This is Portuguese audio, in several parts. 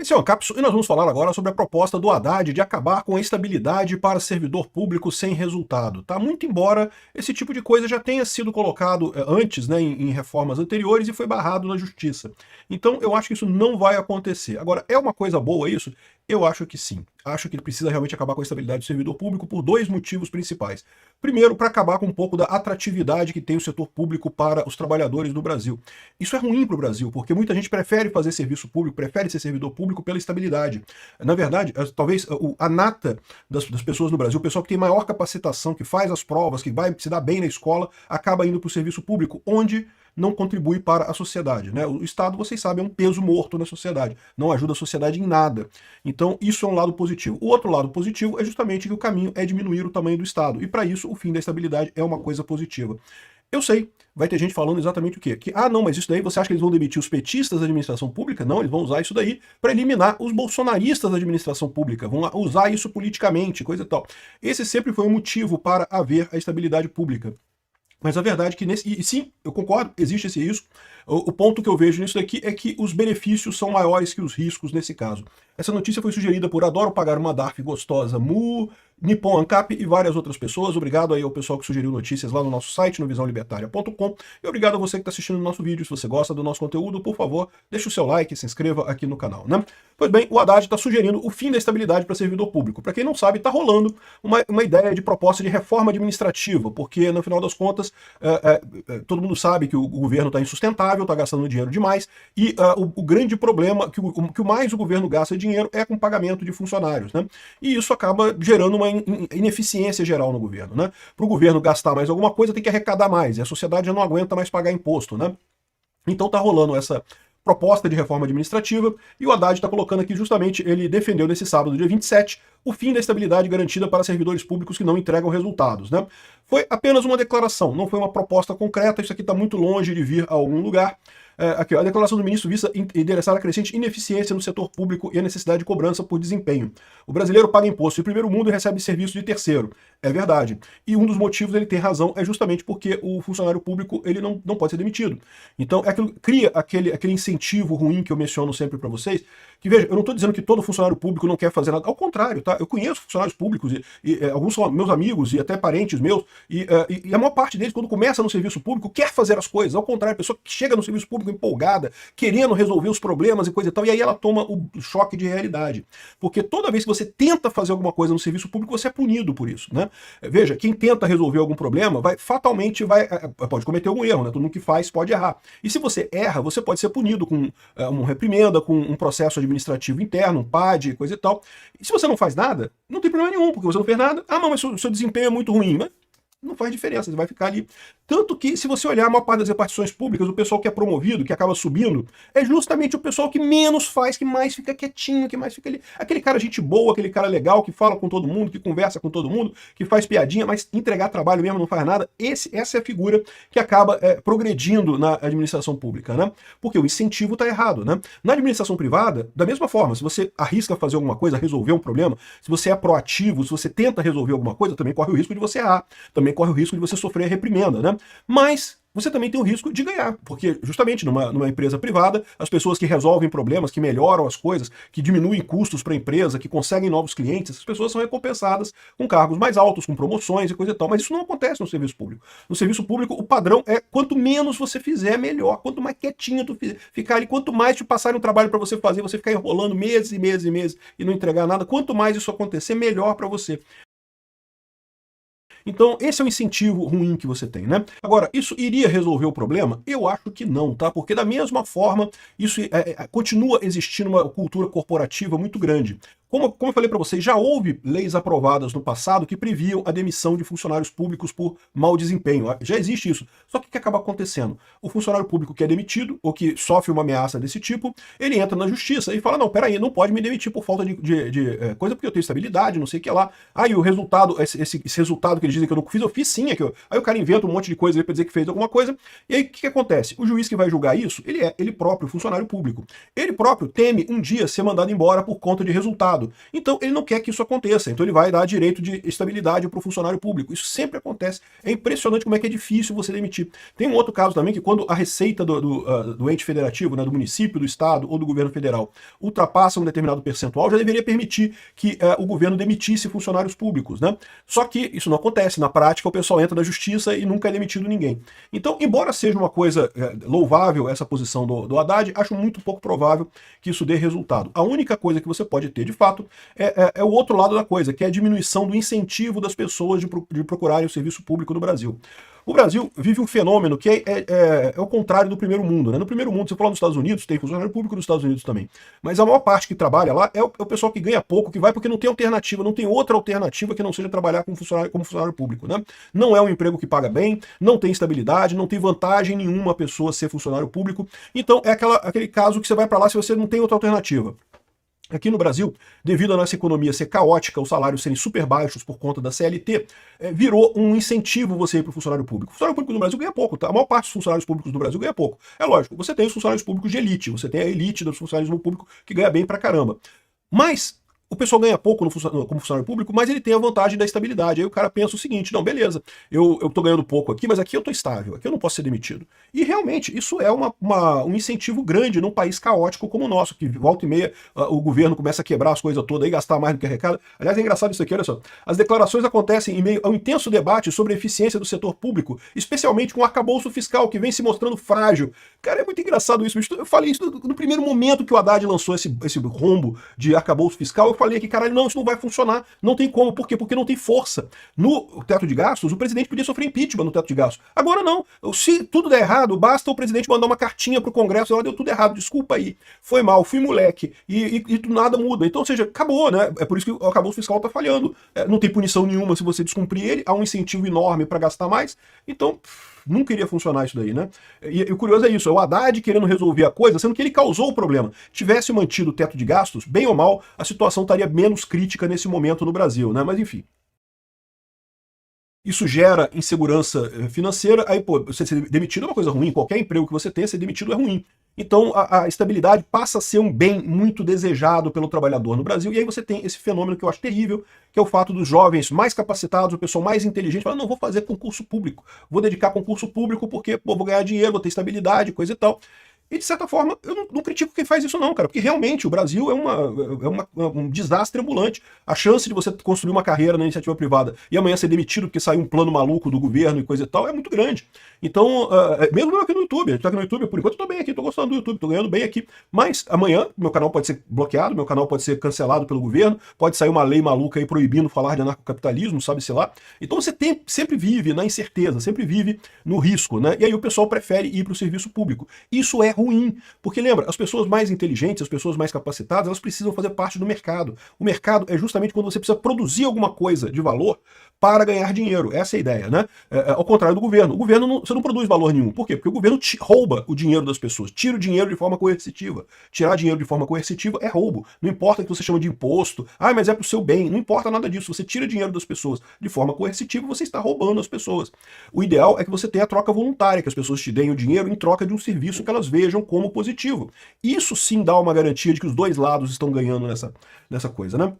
Esse é o Ancapso e nós vamos falar agora sobre a proposta do Haddad de acabar com a estabilidade para servidor público sem resultado. Tá? Muito embora esse tipo de coisa já tenha sido colocado antes, né, em reformas anteriores e foi barrado na justiça. Então eu acho que isso não vai acontecer. Agora, é uma coisa boa isso? Eu acho que sim. Acho que ele precisa realmente acabar com a estabilidade do servidor público por dois motivos principais. Primeiro, para acabar com um pouco da atratividade que tem o setor público para os trabalhadores do Brasil. Isso é ruim para o Brasil, porque muita gente prefere fazer serviço público, prefere ser servidor público pela estabilidade. Na verdade, talvez a nata das pessoas no Brasil, o pessoal que tem maior capacitação, que faz as provas, que vai se dar bem na escola, acaba indo para o serviço público, onde não contribui para a sociedade, né? O Estado, vocês sabem, é um peso morto na sociedade, não ajuda a sociedade em nada. Então, isso é um lado positivo. O outro lado positivo é justamente que o caminho é diminuir o tamanho do Estado, e para isso o fim da estabilidade é uma coisa positiva. Eu sei, vai ter gente falando exatamente o quê? Que, não, mas isso daí você acha que eles vão demitir os petistas da administração pública? Não, eles vão usar isso daí para eliminar os bolsonaristas da administração pública, vão usar isso politicamente, coisa e tal. Esse sempre foi um motivo para haver a estabilidade pública. Mas a verdade é que, e sim, eu concordo, existe esse risco. O ponto que eu vejo nisso daqui é que os benefícios são maiores que os riscos nesse caso. Essa notícia foi sugerida por Adoro Pagar uma DARF Gostosa, Mu, Nippon Ancap e várias outras pessoas. Obrigado aí ao pessoal que sugeriu notícias lá no nosso site, no visãolibertaria.com. E obrigado a você que está assistindo o nosso vídeo. Se você gosta do nosso conteúdo, por favor, deixe o seu like e se inscreva aqui no canal, né? Pois bem, o Haddad está sugerindo o fim da estabilidade para servidor público. Para quem não sabe, está rolando uma ideia de proposta de reforma administrativa, porque, no final das contas, todo mundo sabe que o governo está insustentável, está gastando dinheiro demais, e o grande problema, que o mais o governo gasta dinheiro é com pagamento de funcionários, né? E isso acaba gerando uma ineficiência geral no governo, né? Para o governo gastar mais alguma coisa, tem que arrecadar mais, e a sociedade já não aguenta mais pagar imposto, né? Então está rolando essa proposta de reforma administrativa, e o Haddad está colocando aqui justamente, ele defendeu nesse sábado, dia 27, o fim da estabilidade garantida para servidores públicos que não entregam resultados, né? Foi apenas uma declaração, não foi uma proposta concreta, isso aqui está muito longe de vir a algum lugar. Aqui, a declaração do ministro visa endereçar a crescente ineficiência no setor público e a necessidade de cobrança por desempenho. O brasileiro paga imposto de primeiro mundo e recebe serviço de terceiro. É verdade. E um dos motivos dele ter razão é justamente porque o funcionário público ele não pode ser demitido. Então, cria aquele incentivo ruim que eu menciono sempre para vocês, que veja, eu não estou dizendo que todo funcionário público não quer fazer nada, ao contrário, tá? Eu conheço funcionários públicos, e alguns são meus amigos e até parentes meus, e a maior parte deles, quando começa no serviço público, quer fazer as coisas, ao contrário, a pessoa que chega no serviço público empolgada, querendo resolver os problemas e coisa e tal, e aí ela toma o choque de realidade. Porque toda vez que você tenta fazer alguma coisa no serviço público, você é punido por isso, né? Veja, quem tenta resolver algum problema, fatalmente pode cometer algum erro, né? Todo mundo que faz pode errar. E se você erra, você pode ser punido com uma reprimenda, com um processo administrativo interno, um PAD, coisa e tal. E se você não faz nada, não tem problema nenhum, porque você não fez nada. Mas o seu desempenho é muito ruim, mas não faz diferença, você vai ficar ali. Tanto que, se você olhar a maior parte das repartições públicas, o pessoal que é promovido, que acaba subindo, é justamente o pessoal que menos faz, que mais fica quietinho, que mais fica ali. Aquele cara gente boa, aquele cara legal, que fala com todo mundo, que conversa com todo mundo, que faz piadinha, mas entregar trabalho mesmo não faz nada. Essa é a figura que acaba progredindo na administração pública, né? Porque o incentivo está errado, né? Na administração privada, da mesma forma, se você arrisca fazer alguma coisa, resolver um problema, se você é proativo, se você tenta resolver alguma coisa, também corre o risco de você errar. Também corre o risco de você sofrer reprimenda, né? Mas você também tem o risco de ganhar, porque justamente numa empresa privada, as pessoas que resolvem problemas, que melhoram as coisas, que diminuem custos para a empresa, que conseguem novos clientes, essas pessoas são recompensadas com cargos mais altos, com promoções e coisa e tal. Mas isso não acontece no serviço público. No serviço público, o padrão é quanto menos você fizer, melhor. Quanto mais quietinho tu ficar ali, quanto mais te passarem um trabalho para você fazer, você ficar enrolando meses e meses e meses e não entregar nada, quanto mais isso acontecer, melhor para você. Então, esse é o incentivo ruim que você tem, né? Agora, isso iria resolver o problema? Eu acho que não, tá? Porque da mesma forma, isso continua existindo uma cultura corporativa muito grande. Como eu falei para vocês, já houve leis aprovadas no passado que previam a demissão de funcionários públicos por mau desempenho. Já existe isso. Só que o que acaba acontecendo? O funcionário público que é demitido, ou que sofre uma ameaça desse tipo, ele entra na justiça e fala, não, peraí, não pode me demitir por falta de coisa, porque eu tenho estabilidade, não sei o que lá. Aí o resultado, esse resultado que eles dizem que eu não fiz, eu fiz sim. Aí o cara inventa um monte de coisa para dizer que fez alguma coisa. E aí o que acontece? O juiz que vai julgar isso, ele próprio funcionário público. Ele próprio teme um dia ser mandado embora por conta de resultado. resultado. Então ele não quer que isso aconteça, então ele vai dar direito de estabilidade para o funcionário público. Isso sempre acontece. É impressionante como é que é difícil você demitir. Tem um outro caso também que quando a receita do ente federativo, né, do município, do estado ou do governo federal ultrapassa um determinado percentual, já deveria permitir que o governo demitisse funcionários públicos, né? Só que isso não acontece. Na prática, o pessoal entra na justiça e nunca é demitido ninguém. Então, embora seja uma coisa louvável essa posição do Haddad, acho muito pouco provável que isso dê resultado. A única coisa que você pode ter, de fato, é o outro lado da coisa, que é a diminuição do incentivo das pessoas de procurarem o serviço público no Brasil. O Brasil vive um fenômeno que é o contrário do primeiro mundo, né? No primeiro mundo, você fala nos Estados Unidos, tem funcionário público nos Estados Unidos também. Mas a maior parte que trabalha lá é o pessoal que ganha pouco, que vai porque não tem alternativa, não tem outra alternativa que não seja trabalhar como funcionário público, né? Não é um emprego que paga bem, não tem estabilidade, não tem vantagem nenhuma a pessoa ser funcionário público. Então é aquele caso que você vai para lá se você não tem outra alternativa. Aqui no Brasil, devido à nossa economia ser caótica, os salários serem super baixos por conta da CLT, virou um incentivo você ir para o funcionário público. O funcionário público no Brasil ganha pouco, tá? A maior parte dos funcionários públicos do Brasil ganha pouco. É lógico, você tem os funcionários públicos de elite, você tem a elite dos funcionários públicos que ganha bem pra caramba. Mas o pessoal ganha pouco como funcionário público, mas ele tem a vantagem da estabilidade. Aí o cara pensa o seguinte, não, beleza, eu tô ganhando pouco aqui, mas aqui eu tô estável, aqui eu não posso ser demitido. E realmente, isso é um incentivo grande num país caótico como o nosso, que volta e meia o governo começa a quebrar as coisas todas e gastar mais do que arrecada. Aliás, é engraçado isso aqui, olha só. As declarações acontecem em meio a um intenso debate sobre a eficiência do setor público, especialmente com o arcabouço fiscal, que vem se mostrando frágil. Cara, é muito engraçado isso. Eu falei isso no primeiro momento que o Haddad lançou esse rombo de arcabouço fiscal. Eu falei que, caralho, não, isso não vai funcionar, não tem como. Por quê? Porque não tem força. No teto de gastos, o presidente podia sofrer impeachment no teto de gastos. Agora não. Se tudo der errado, basta o presidente mandar uma cartinha pro Congresso, ela deu tudo errado, desculpa aí, foi mal, fui moleque, e nada muda. Então, ou seja, acabou, né? É por isso que o arcabouço fiscal tá falhando. Não tem punição nenhuma se você descumprir ele, há um incentivo enorme para gastar mais. Então, nunca iria funcionar isso daí, né? E o curioso é isso, é o Haddad querendo resolver a coisa, sendo que ele causou o problema. Tivesse mantido o teto de gastos, bem ou mal, a situação estaria menos crítica nesse momento no Brasil, né? Mas enfim. Isso gera insegurança financeira, aí, pô, você ser demitido é uma coisa ruim, qualquer emprego que você tenha, ser demitido é ruim. Então a estabilidade passa a ser um bem muito desejado pelo trabalhador no Brasil, e aí você tem esse fenômeno que eu acho terrível, que é o fato dos jovens mais capacitados, o pessoal mais inteligente, falar, não, vou fazer concurso público, vou dedicar concurso público porque, pô, vou ganhar dinheiro, vou ter estabilidade, coisa e tal. E, de certa forma, eu não critico quem faz isso não, cara, porque realmente o Brasil é um desastre ambulante. A chance de você construir uma carreira na iniciativa privada e amanhã ser demitido porque saiu um plano maluco do governo e coisa e tal é muito grande. Então, mesmo eu aqui no YouTube, a gente tá aqui no YouTube, por enquanto eu tô bem aqui, tô gostando do YouTube, tô ganhando bem aqui, mas amanhã meu canal pode ser bloqueado, meu canal pode ser cancelado pelo governo, pode sair uma lei maluca aí proibindo falar de anarcocapitalismo, sabe-se lá. Então você sempre vive na incerteza, sempre vive no risco, né? E aí o pessoal prefere ir para o serviço público. Isso é ruim, porque lembra, as pessoas mais inteligentes, as pessoas mais capacitadas, elas precisam fazer parte do mercado. O mercado é justamente quando você precisa produzir alguma coisa de valor para ganhar dinheiro. Essa é a ideia, né? Ao contrário do governo. O governo, você não produz valor nenhum. Por quê? Porque o governo rouba o dinheiro das pessoas, tira o dinheiro de forma coercitiva. Tirar dinheiro de forma coercitiva é roubo. Não importa que você chama de imposto, mas é pro seu bem. Não importa nada disso. Você tira dinheiro das pessoas de forma coercitiva, você está roubando as pessoas. O ideal é que você tenha a troca voluntária, que as pessoas te deem o dinheiro em troca de um serviço que elas vejam como positivo. Isso sim dá uma garantia de que os dois lados estão ganhando nessa coisa, né?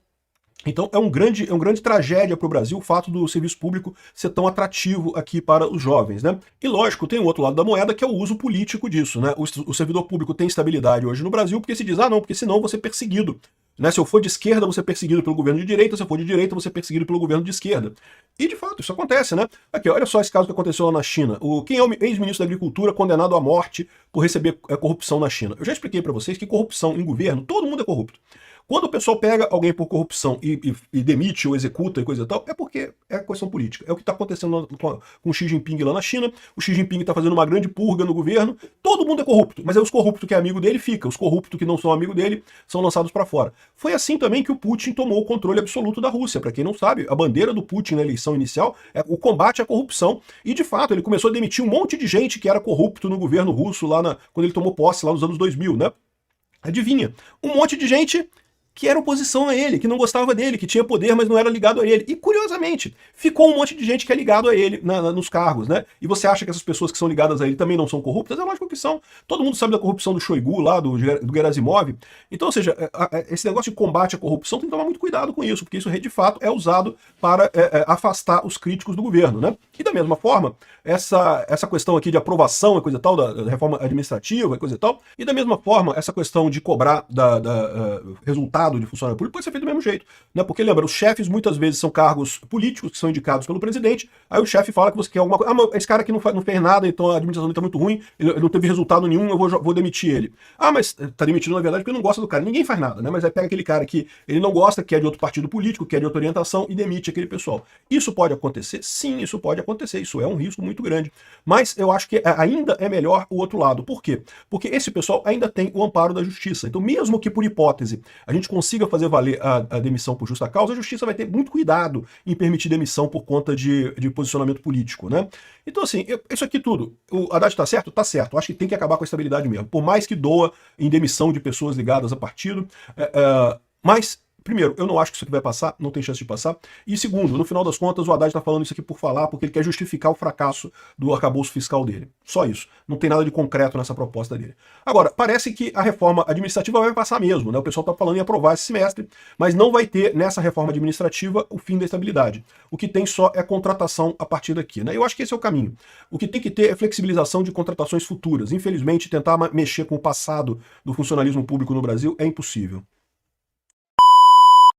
Então é um grande tragédia para o Brasil o fato do serviço público ser tão atrativo aqui para os jovens, né? E lógico, tem o outro lado da moeda que é o uso político disso, né? O servidor público tem estabilidade hoje no Brasil porque se diz, não, porque senão eu vou ser perseguido. Né? Se eu for de esquerda, vou ser perseguido pelo governo de direita, se eu for de direita, vou ser perseguido pelo governo de esquerda. E de fato, isso acontece, né? Aqui, olha só esse caso que aconteceu lá na China. Quem é o ex-ministro da Agricultura condenado à morte por receber corrupção na China? Eu já expliquei para vocês que corrupção em governo, todo mundo é corrupto. Quando o pessoal pega alguém por corrupção e demite ou executa e coisa e tal, é porque é questão política. É o que está acontecendo com o Xi Jinping lá na China. O Xi Jinping está fazendo uma grande purga no governo. Todo mundo é corrupto, mas é os corruptos que é amigo dele fica. Os corruptos que não são amigo dele são lançados para fora. Foi assim também que o Putin tomou o controle absoluto da Rússia. Para quem não sabe, a bandeira do Putin na eleição inicial é o combate à corrupção. E de fato, ele começou a demitir um monte de gente que era corrupto no governo russo quando ele tomou posse lá nos anos 2000, né? Adivinha? Um monte de gente que era oposição a ele, que não gostava dele, que tinha poder, mas não era ligado a ele. E, curiosamente, ficou um monte de gente que é ligado a ele nos cargos, né? E você acha que essas pessoas que são ligadas a ele também não são corruptas? É lógico que são. Todo mundo sabe da corrupção do Shoigu lá, do Gerasimov. Então, ou seja, esse negócio de combate à corrupção tem que tomar muito cuidado com isso, porque isso, de fato, é usado para afastar os críticos do governo, né? E da mesma forma, essa questão aqui de aprovação e coisa e tal, da reforma administrativa e coisa e tal, e da mesma forma, essa questão de cobrar resultado de funcionário público pode ser feito do mesmo jeito, né? Porque lembra, os chefes muitas vezes são cargos políticos que são indicados pelo presidente, aí o chefe fala que você quer alguma coisa, mas esse cara aqui não fez nada, então a administração dele tá muito ruim, ele não teve resultado nenhum, eu vou demitir ele. Ah, mas tá demitido na verdade porque não gosta do cara. Ninguém faz nada, né? Mas aí pega aquele cara que ele não gosta, que é de outro partido político, que é de outra orientação e demite aquele pessoal. Isso pode acontecer? Sim, isso pode acontecer, isso é um risco muito grande. Mas eu acho que ainda é melhor o outro lado. Por quê? Porque esse pessoal ainda tem o amparo da justiça. Então, mesmo que por hipótese a gente consiga fazer valer a demissão por justa causa, a justiça vai ter muito cuidado em permitir demissão por conta de posicionamento político, né? Então, assim, isso aqui tudo, o Haddad tá certo? Tá certo. Eu acho que tem que acabar com a estabilidade mesmo. Por mais que doa em demissão de pessoas ligadas a partido, mas primeiro, eu não acho que isso aqui vai passar, não tem chance de passar. E segundo, no final das contas, o Haddad está falando isso aqui por falar, porque ele quer justificar o fracasso do arcabouço fiscal dele. Só isso. Não tem nada de concreto nessa proposta dele. Agora, parece que a reforma administrativa vai passar mesmo, né? O pessoal está falando em aprovar esse semestre, mas não vai ter nessa reforma administrativa o fim da estabilidade. O que tem só é contratação a partir daqui, né? Eu acho que esse é o caminho. O que tem que ter é flexibilização de contratações futuras. Infelizmente, tentar mexer com o passado do funcionalismo público no Brasil é impossível.